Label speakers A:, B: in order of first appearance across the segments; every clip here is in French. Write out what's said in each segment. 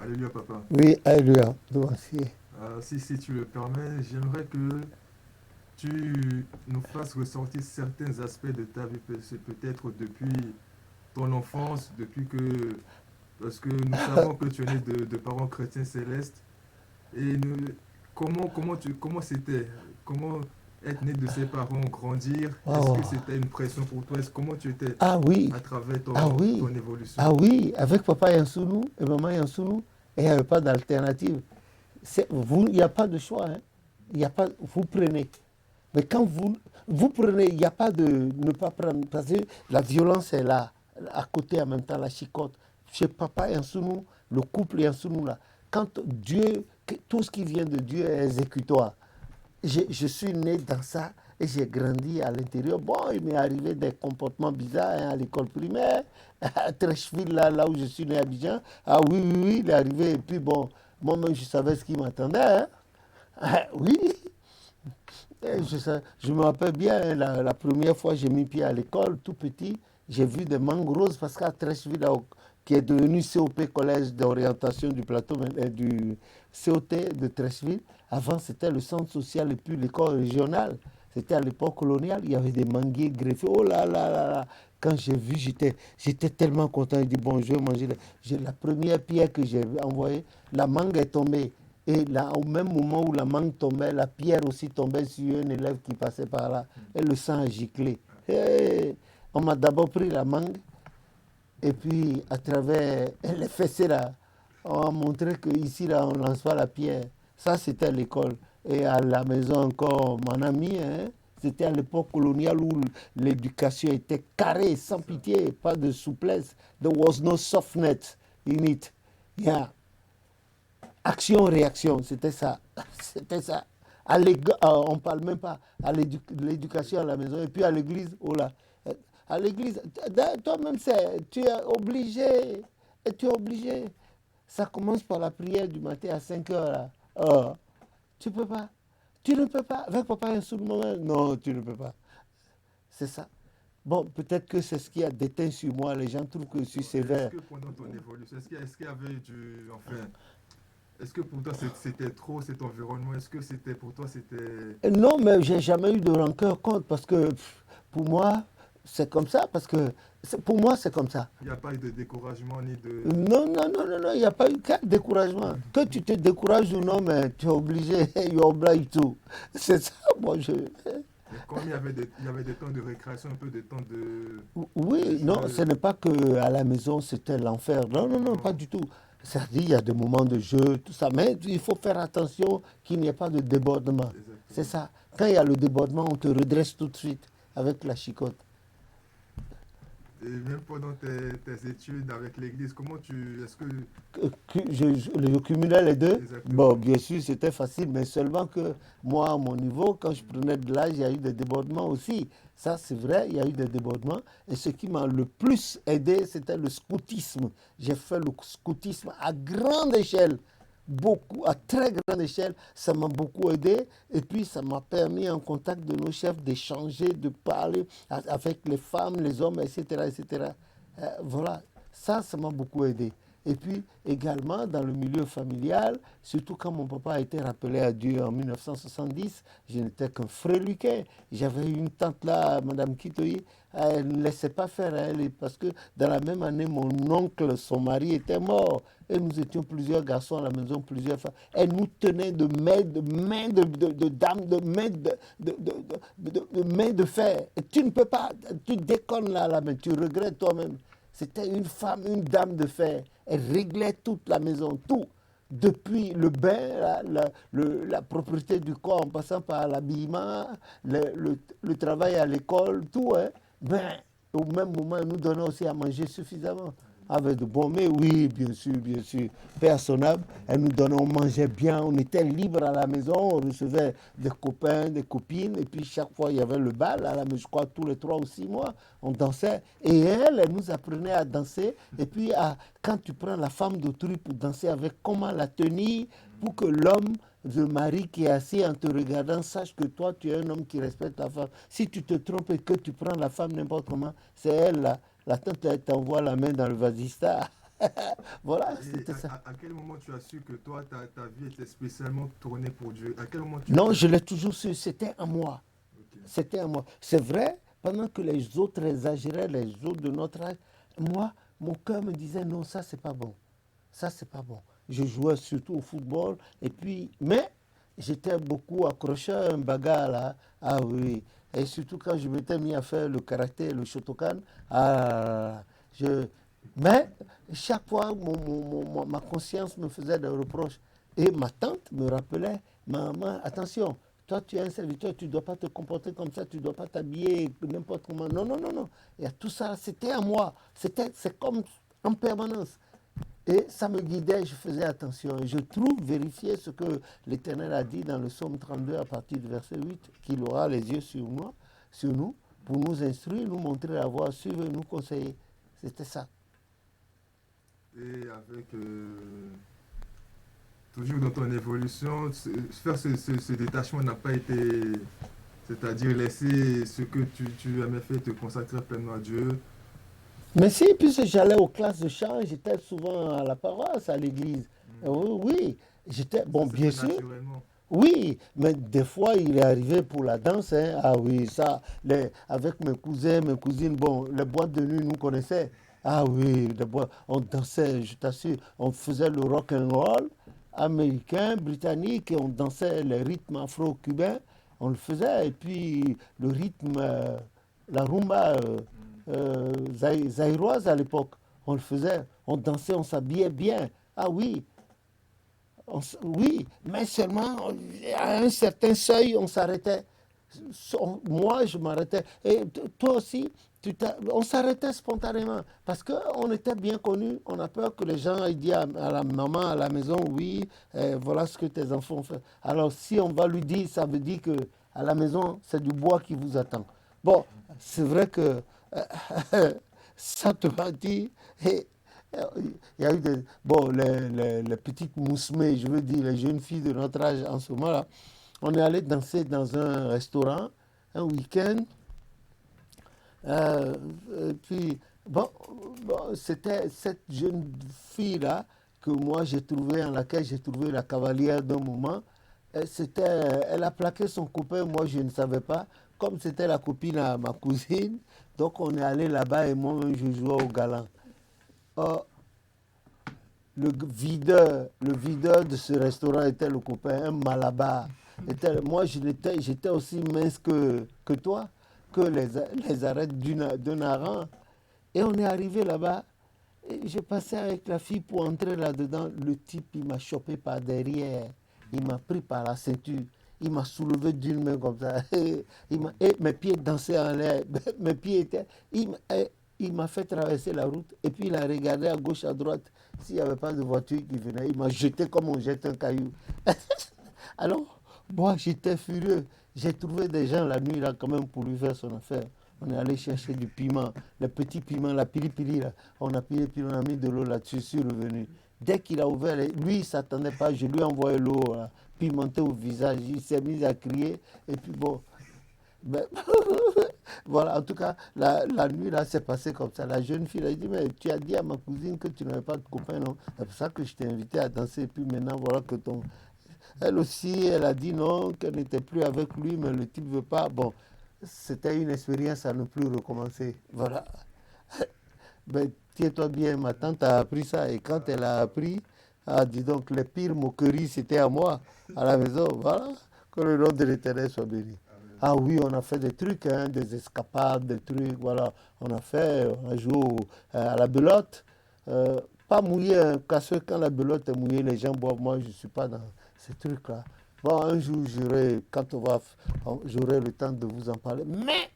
A: Alléluia, papa.
B: Oui, alléluia. Donc,
A: Si tu le permets, j'aimerais que tu nous fasses ressortir certains aspects de ta vie, c'est peut-être depuis ton enfance, depuis que... Parce que nous savons que tu es né de parents chrétiens célestes. Et comment c'était? Comment être né de ses parents, grandir? Est-ce que
B: oh.
A: c'était une pression pour toi? Comment tu étais
B: Ah oui,
A: à travers
B: ah oui,
A: ton évolution?
B: ah oui, avec papa Yansounou et maman Yansounou, il n'y avait pas d'alternative. Il n'y a pas de choix. Hein. Il y a pas, vous prenez. Mais quand vous prenez, il n'y a pas de ne pas prendre. Parce que la violence est là, à côté en même temps, la chicote. Chez papa Yansounou, le couple Yansounou, là, quand Dieu, tout ce qui vient de Dieu est exécutoire. Je suis né dans ça et j'ai grandi à l'intérieur. Bon, il m'est arrivé des comportements bizarres hein, à l'école primaire, à Trècheville, là où je suis né à Abidjan. Ah oui, oui, oui, il est arrivé. Et puis bon, moi-même, je savais ce qui m'attendait. Hein. Ah, oui, je me rappelle bien, hein, la première fois que j'ai mis pied à l'école, tout petit, j'ai vu des mangues roses parce qu'à Trècheville, qui est devenu COP, Collège d'orientation du plateau, du COT de Trècheville, avant c'était le centre social et puis l'école régionale. C'était à l'époque coloniale, il y avait des manguiers greffés. Oh là là là là! Quand j'ai vu, j'étais tellement content. Je dis, bon, je vais manger. La première pierre que j'ai envoyée, la mangue est tombée. Et là, au même moment où la mangue tombait, la pierre aussi tombait sur un élève qui passait par là. Et le sang a giclé. Et on m'a d'abord pris la mangue. Et puis, à travers les fessées là, on a montré qu'ici, là, on ne lance pas la pierre. Ça, c'était à l'école. Et à la maison encore, mon ami, hein, c'était à l'époque coloniale où l'éducation était carrée, sans pitié, pas de souplesse. There was no softness in it. Yeah. Action-réaction, c'était ça. C'était ça. On ne parle même pas à l'éducation à la maison. Et puis à l'église, oh là. À l'église, toi-même, tu es obligé. Et tu es obligé. Ça commence par la prière du matin à 5 heures. Là. Oh, tu peux pas. Tu ne peux pas. Avec papa un sous moment. Non, tu ne peux pas. C'est ça. Bon, peut-être que c'est ce qui a déteint sur moi. Les gens trouvent que je suis
A: Est-ce
B: sévère.
A: que pendant ton évolution, est-ce qu'il y avait du... Enfin, est-ce que pour toi c'était trop cet environnement? Est-ce que c'était pour toi c'était...
B: Non, mais j'ai jamais eu de rancœur contre parce que pour moi, c'est comme ça. Parce que pour moi, c'est comme ça.
A: Il n'y a pas eu de découragement ni de...
B: Non, non, non, non, non, il n'y a pas eu de découragement. Que tu te décourages ou non, mais tu es obligé, you oblige to. C'est ça, moi, je...
A: Mais comme il y avait des temps de récréation, un peu de temps de
B: Oui, non, ce
A: jeu,
B: n'est pas que à la maison, c'était l'enfer. Non, non, non, pas
A: non,
B: du tout. C'est-à-dire, il y a des moments de jeu, tout ça, mais il faut faire attention qu'il n'y ait pas de débordement. C'est
A: exactement.
B: ça. Quand il y a le débordement, on te redresse tout de suite avec la chicotte.
A: Et même pendant tes études avec l'église, comment tu... Est-ce que...
B: Je cumulais les deux. Bon,
A: Exactement.
B: bien sûr, c'était facile, mais seulement que moi, à mon niveau, quand je prenais de l'âge, il y a eu des débordements aussi. Ça, c'est vrai, il y a eu des débordements. Et ce qui m'a le plus aidé, c'était le scoutisme. J'ai fait le scoutisme à grande échelle, beaucoup, à très grande échelle. Ça m'a beaucoup aidé. Et puis, ça m'a permis, en contact de nos chefs, d'échanger, de parler avec les femmes, les hommes, etc., etc. Voilà, ça m'a beaucoup aidé. Et puis également dans le milieu familial, surtout quand mon papa a été rappelé à Dieu en 1970, je n'étais qu'un fréluquet. J'avais une tante là, Madame Kitoyi, elle ne laissait pas faire elle, parce que dans la même année, mon oncle, son mari était mort. Et nous étions plusieurs garçons à la maison, plusieurs femmes. Elle nous tenait de dames, de main de main de fer. Et tu ne peux pas, tu déconnes là, mais tu regrettes toi-même. C'était une femme, une dame de fer. Elle réglait toute la maison, tout. Depuis le bain, la propriété du corps, en passant par l'habillement, le travail à l'école, tout. Hein. Ben, au même moment, elle nous donnait aussi à manger suffisamment. Avec de bons mets, oui, bien sûr, bien sûr. Paix à son âme, elle nous donnait, on mangeait bien, on était libre à la maison, on recevait des copains, des copines, et puis chaque fois il y avait le bal, à la maison, je crois tous les 3 ou 6 mois, on dansait. Et elle nous apprenait à danser, et puis quand tu prends la femme d'autrui pour danser avec, comment la tenir pour que l'homme, le mari qui est assis en te regardant, sache que toi tu es un homme qui respecte la femme. Si tu te trompes et que tu prends la femme n'importe comment, c'est elle là. La tante, elle t'envoie la main dans le vasista. Voilà,
A: Et
B: c'était ça.
A: à quel moment tu as su que toi, ta vie était spécialement tournée pour Dieu? À quel moment
B: Non, je l'ai toujours su, c'était à moi.
A: Ok.
B: C'était à moi. C'est vrai, pendant que les autres exagéraient, les autres de notre âge, moi, mon cœur me disait non, ça c'est pas bon. Ça c'est pas bon. Je jouais surtout au football, et puis, mais j'étais beaucoup accroché à un bagarre là. Ah oui. Et surtout quand je m'étais mis à faire le karaté, le Shotokan, ah, je, mais chaque fois, ma conscience me faisait des reproches. Et ma tante me rappelait, maman, attention, toi tu es un serviteur, tu ne dois pas te comporter comme ça, tu ne dois pas t'habiller n'importe comment. Non, non, non, non. Et tout ça, c'était à moi. C'est comme en permanence. Et ça me guidait, je faisais attention. Et je trouve vérifier ce que l'Éternel a dit dans le psaume 32 à partir du verset 8, qu'il aura les yeux sur moi, sur nous, pour nous instruire, nous montrer la voie, suivre et nous conseiller. C'était ça.
A: Et avec toujours dans ton évolution, faire ce détachement n'a pas été, c'est-à-dire laisser ce que tu aimais faire, te consacrer pleinement à Dieu.
B: Mais si, puisque j'allais aux classes de chant, j'étais souvent à la paroisse, à l'église.
A: Hmm.
B: Oui, oui, j'étais,
A: Ça
B: bon,
A: s'est
B: bien
A: fait
B: sûr,
A: naturellement.
B: oui, mais des fois, il est arrivé pour la danse, hein. Ah oui, ça, avec mes cousins, mes cousines, bon, les boîtes de nuit, nous connaissaient. Ah oui, on dansait, je t'assure, on faisait le rock and roll américain, britannique, et on dansait les rythmes afro-cubains, on le faisait, et puis le rythme, la rumba
A: Hmm.
B: zaïroise à l'époque, on le faisait, on dansait, on s'habillait bien. Ah oui, oui, mais seulement à un certain seuil, on s'arrêtait. Moi, je m'arrêtais. Et toi aussi, on s'arrêtait spontanément. Parce qu'on était bien connus. On a peur que les gens aient dit à la maman à la maison, oui, voilà ce que tes enfants font. Alors, si on va lui dire, ça veut dire que à la maison, c'est du bois qui vous attend. Bon, c'est vrai que ça te m'a dit. Et, il y a eu des, bon, les petites moussemées, je veux dire, les jeunes filles de notre âge en ce moment-là. On est allé danser dans un restaurant un week-end. Euh, puis, bon, c'était cette jeune fille-là que moi j'ai trouvé, en laquelle j'ai trouvé la cavalière d'un moment. Elle a plaqué son copain, moi je ne savais pas. Comme c'était la copine à ma cousine, donc on est allé là-bas et moi je jouais au galant. Oh, le videur de ce restaurant était le copain, un malabar. Moi, j'étais aussi mince que toi, que les arêtes d'un hareng. Et on est arrivé là-bas. Et j'ai passé avec la fille pour entrer là-dedans. Le type, il m'a chopé par derrière. Il m'a pris par la ceinture. Il m'a soulevé d'une main comme ça. Et mes pieds dansaient en l'air. Mes pieds étaient. Il m'a fait traverser la route. Et puis il a regardé à gauche, à droite. S'il n'y avait pas de voiture qui venait, il m'a jeté comme on jette un caillou. Alors, moi, j'étais furieux. J'ai trouvé des gens la nuit là quand même pour lui faire son affaire. On est allé chercher du piment, le petit piment, la pili-pili là. On a pillé, puis on a mis de l'eau là-dessus, je suis revenu. Dès qu'il a ouvert, lui, il ne s'attendait pas, je lui ai envoyé l'eau pimentée au visage. Il s'est mis à crier. Et puis bon, ben, voilà, en tout cas, la nuit là, c'est passé comme ça. La jeune fille a dit, mais tu as dit à ma cousine que tu n'avais pas de copain, non? C'est pour ça que je t'ai invité à danser. Et puis maintenant, voilà que ton, elle aussi, elle a dit non, qu'elle n'était plus avec lui, mais le type ne veut pas. Bon, c'était une expérience à ne plus recommencer. Voilà. Ben, tiens-toi bien, ma tante a appris ça. Et quand elle a appris, ah, dis donc, les pires moqueries, c'était à moi, à la maison. Voilà. Que le nom de l'Éternel soit béni.
A: Amen.
B: Ah oui, on a fait des trucs, hein, des escapades, des trucs, voilà. On a joué à la belote. Pas mouillé, hein, parce que quand la belote est mouillée, les gens boivent. Moi, je ne suis pas dans ces trucs-là. Bon, un jour, j'aurai le temps de vous en parler. Mais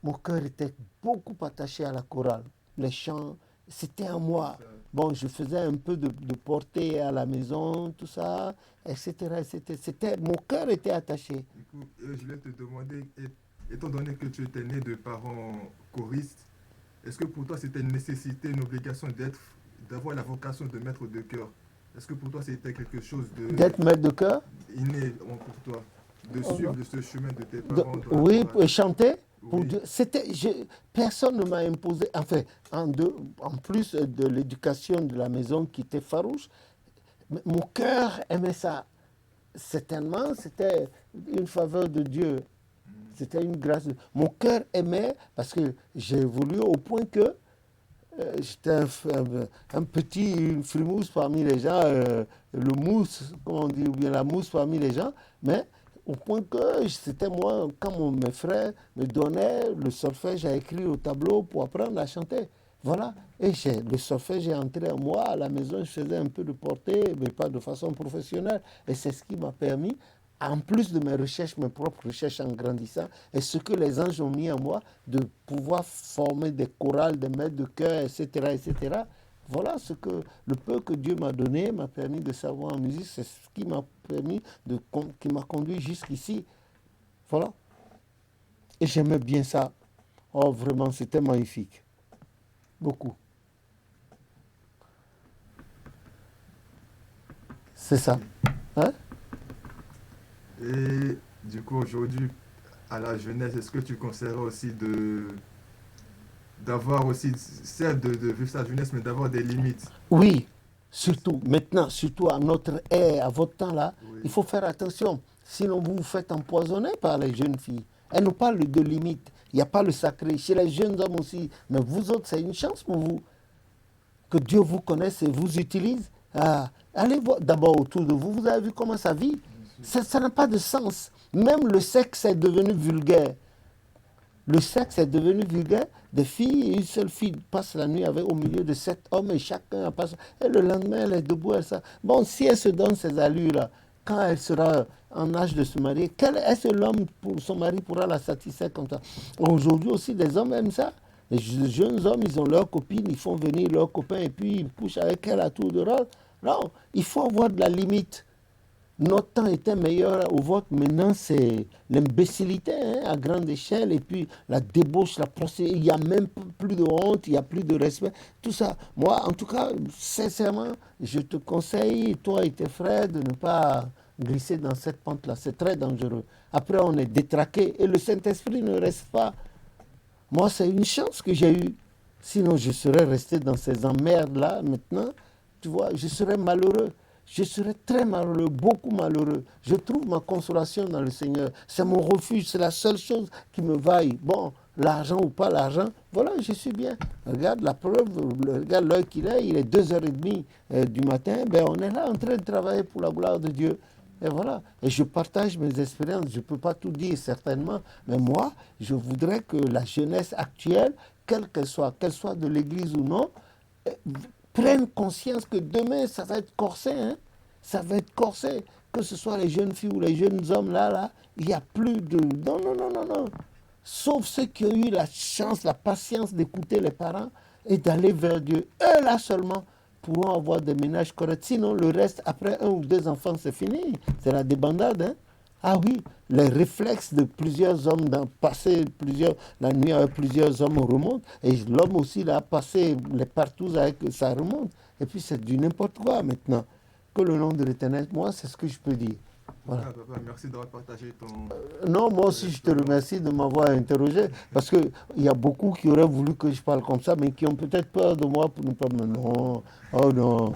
B: mon cœur était beaucoup attaché à la chorale. Les chants, c'était à moi.
A: Ça,
B: Bon, je faisais un peu de portée à la maison, tout ça, etc. Mon cœur était attaché.
A: du coup, je voulais te demander, étant donné que tu étais né de parents choristes, est-ce que pour toi c'était une nécessité, une obligation d'avoir la vocation de maître de chœur? Est-ce que pour toi c'était quelque chose de
B: D'être maître de chœur,
A: inné pour toi, de
B: oh
A: suivre
B: non.
A: de ce chemin de tes parents dans la
B: Oui,
A: chorale?
B: chanter. Pour
A: Oui.
B: Dieu, personne ne m'a imposé, enfin, en plus de l'éducation de la maison qui était farouche, mon cœur aimait ça. Certainement, c'était une faveur de Dieu. C'était une grâce. Mon cœur aimait parce que j'ai évolué au point que j'étais un petit frimousse parmi les gens, le mousse, comme on dit, ou bien la mousse parmi les gens, mais au point que c'était moi, quand mes frères me donnaient le solfège à écrire au tableau pour apprendre à chanter. Voilà. Et le solfège est entré en moi. À la maison, je faisais un peu de portée, mais pas de façon professionnelle. Et c'est ce qui m'a permis, en plus de mes recherches, mes propres recherches en grandissant, et ce que les anges ont mis en moi, de pouvoir former des chorales, des maîtres de chœur, etc., etc. Voilà ce que le peu que Dieu m'a donné m'a permis de savoir en musique. C'est ce qui m'a permis, qui m'a conduit jusqu'ici. Voilà. Et j'aimais bien ça. Oh, vraiment, c'était magnifique. Beaucoup. C'est ça.
A: Oui.
B: Hein?
A: Et du coup, aujourd'hui, à la jeunesse, est-ce que tu conseillerais aussi d'avoir aussi, certes, de vivre sa jeunesse, mais d'avoir des limites?
B: Oui, surtout maintenant, surtout à notre ère, à votre temps là, il
A: Oui.
B: faut faire attention. Sinon, vous vous faites empoisonner par les jeunes filles. Elles nous parlent de limites. Il n'y a pas le sacré. Chez les jeunes hommes aussi. Mais vous autres, c'est une chance pour vous. Que Dieu vous connaisse et vous utilise. Ah, allez voir d'abord autour de vous. Vous avez vu comment ça vit?
A: Bien sûr.
B: Ça n'a pas de sens. Même le sexe est devenu vulgaire. Le sexe est devenu vulgaire. Des filles, une seule fille passe la nuit avec, au milieu de 7 hommes et chacun passe. Et le lendemain, elle est debout. Bon, si elle se donne ces allures-là, quand elle sera en âge de se marier, est-ce que l'homme, son mari pourra la satisfaire comme ça? Aujourd'hui aussi, les hommes aiment ça. Les jeunes hommes, ils ont leurs copines, ils font venir leurs copains et puis ils couchent avec elle à tour de rôle. Non, il faut avoir de la limite. Notre temps était meilleur au vote. Maintenant, c'est l'imbécilité hein, à grande échelle. Et puis, la débauche, la procédure. Il n'y a même plus de honte, il n'y a plus de respect. Tout ça. Moi, en tout cas, sincèrement, je te conseille, toi et tes frères, de ne pas glisser dans cette pente-là. C'est très dangereux. Après, on est détraqué. Et le Saint-Esprit ne reste pas. Moi, c'est une chance que j'ai eue. Sinon, je serais resté dans ces emmerdes-là maintenant. Tu vois, je serais malheureux. Je serais très malheureux, beaucoup malheureux. Je trouve ma consolation dans le Seigneur. C'est mon refuge, c'est la seule chose qui me vaille. Bon, l'argent ou pas l'argent, voilà, je suis bien. Regarde la preuve, regarde l'heure qu'il est, il est 2h30 du matin. Ben, on est là en train de travailler pour la gloire de Dieu. Et voilà. Et je partage mes expériences. Je ne peux pas tout dire certainement. Mais moi, je voudrais que la jeunesse actuelle, qu'elle soit de l'église ou non, prenne conscience que demain, ça va être corsé. Hein? Ça va être corsé. Que ce soit les jeunes filles ou les jeunes hommes, là, il n'y a plus de... Non, non, non, non, non. Sauf ceux qui ont eu la chance, la patience d'écouter les parents et d'aller vers Dieu. Eux, là seulement, pourront avoir des ménages corrects. Sinon, le reste, après 1 ou 2 enfants, c'est fini. C'est la débandade. Hein? Ah oui, les réflexes de plusieurs hommes, passer la nuit avec plusieurs hommes remontent. Et l'homme aussi, là, passer les partout avec ça remonte. Et puis, c'est du n'importe quoi maintenant. Que le nom de l'Éternel, moi, c'est ce que je peux dire. Voilà.
A: Ah, papa, merci d'avoir partagé
B: Non, moi
A: ton
B: aussi, je te
A: expérience.
B: remercie de m'avoir interrogé. Parce qu'il y a beaucoup qui auraient voulu que je parle comme ça, mais qui ont peut-être peur de moi pour ne pas me... Non, oh non,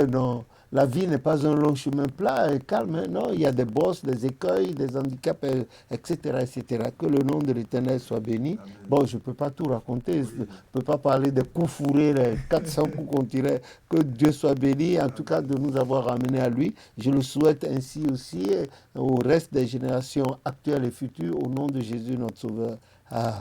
B: non. La vie n'est pas un long chemin plat et calme. Hein. Non, il y a des bosses, des écueils, des handicaps, etc., etc. Que le nom de l'Éternel soit béni.
A: Amen.
B: Bon, je ne peux pas tout raconter. Je ne
A: Oui.
B: peux pas parler des coups fourrés, les 400 coups qu'on tirait. Que Dieu soit béni, en tout cas,
A: Amen.
B: de nous avoir ramenés à lui. Je le souhaite ainsi aussi au reste des générations actuelles et futures, au nom de Jésus, notre Sauveur. Ah.